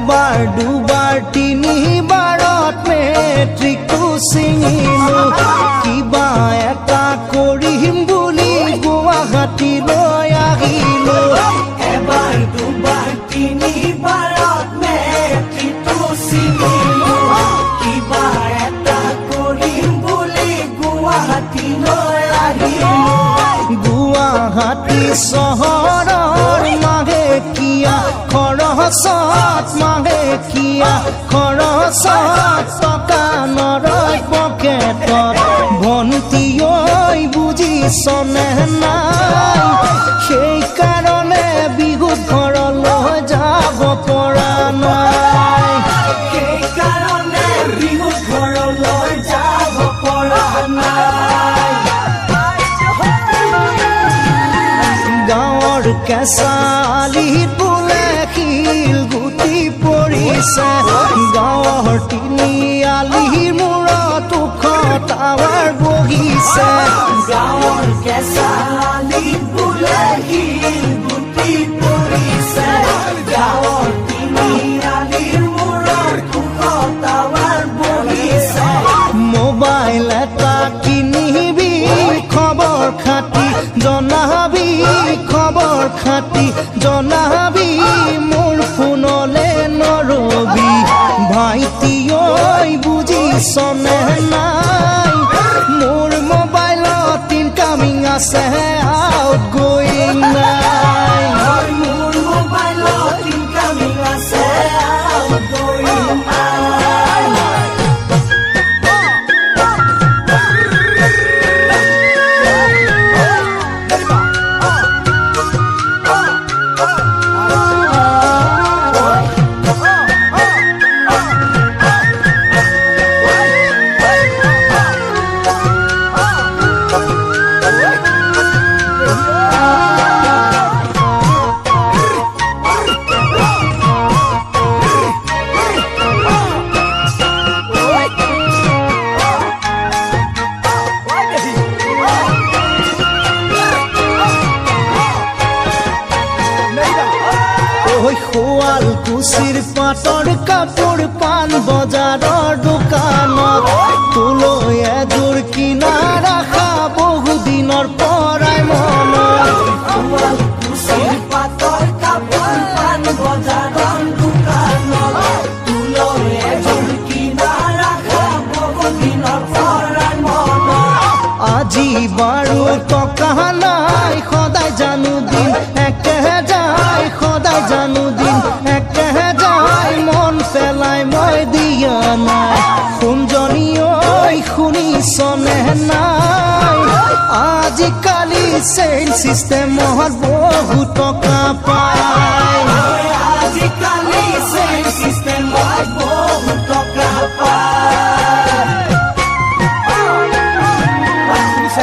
এবাৰ দুবাৰ তিনিবাৰত মেট্ৰিকটো ছিঙিলো কিবা এটা কৰিম বুলি গুৱাহাটীলৈ আহিলো এবাৰ দুবাৰ তিনিবাৰত মেট্ৰিকটো ছিঙিলো কিবা এটা কৰিম বুলি গুৱাহাটীলৈ আহিলো গুৱাহাটী চহৰৰ মাহেকীয়া খৰচত মাহেকীয়া খৰচত টকা নৰয় পকেটত ভণ্টি ঐ বুজিছনে নাই সেইকাৰণে বিহুত ঘৰলৈ যাব পৰা নাই সেইকাৰণে বিহুত ঘৰলৈ যাব পৰা নাই গাঁৱৰ কেঁচা আলিত বোলে শিলগুটি পৰিছে গাঁৱৰ তিনিআলিৰ মূৰত ওখ টাৱাৰ বহিছে গাঁৱৰ কেঁচা আলিত বোলে শিলগুটি পৰিছে গাঁৱৰ তিনিআলিৰ মূৰত ওখ টাৱাৰ বহিছে মোবাইল এটা কিনিবি খবৰ খাতি জনাবি খবৰ খাতি জনাবি মোৰ ফোনলে নৰবি ভাইটি ঐ বুজিছনে নাই মোৰ মোবাইলত ইনকামিং আছে আউট গোয়িং নাই মোৰ মোবাইলত ইনকামিং আছে আউটগয়িং নাই শুৱালকুছিৰ পাটৰ কাপোৰ পাণ বজাৰৰ দোকানত তোলৈ এযোৰ কিনা ৰাখা বহুদিনৰ পৰাই মনত শুৱালকুছিৰ পাটৰ কাপোৰ পাণ বজাৰৰ দোকানত তোলৈ এযোৰ কিনা ৰাখা বহুদিনৰ পৰাই মনত আজি বাৰু টকা নাই সদায় জানো দিন একে যায় সদায় জানো দিন একে যায় মন পেলাই মই দিয়া নাই শুনজনী ঐ শুনিছনে নাই আজিকালি চেইন চিষ্টেমত বহু টকা পায় আজিকালি চেইন চিষ্টেমত বহু টকা পায়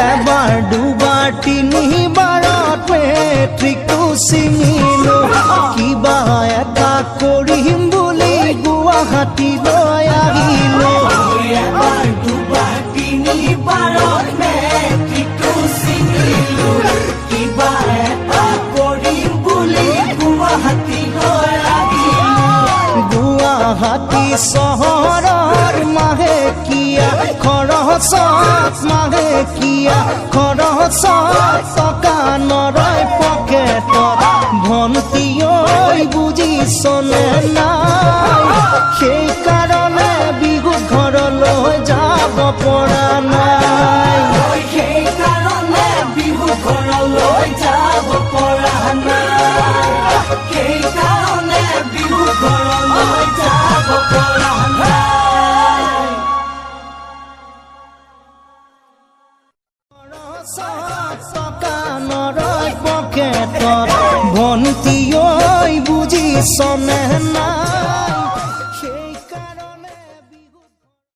এবাৰ দুবাৰ তিনিবাৰত মেট্ৰিকটো ছিঙিলো কিবা এটা কৰিম বুলি গুৱাহাটীলৈ আহিলো এবাৰ দুবাৰ তিনিবাৰত মেট্ৰিকটো ছিঙিলো কিবা এটা কৰিম বুলি গুৱাহাটীলৈ আহিলো গুৱাহাটী চহৰৰ মাহেকীয়া খৰচত মাহেকীয়া খৰচত টকা নৰয় পকেটত ভণ্টি ঐ বুজিছনে নাই সেইকাৰণে বিহুত ঘৰলৈ যাব পৰা নাই সেইকাৰণে বিহু ঘৰলৈ যাব পৰা নাই সেইকাৰণে বিহু ঘৰলৈ যাব পৰা নাই টকা নৰয় পকেটত ভণ্টি ঐ বুজিছনে নাই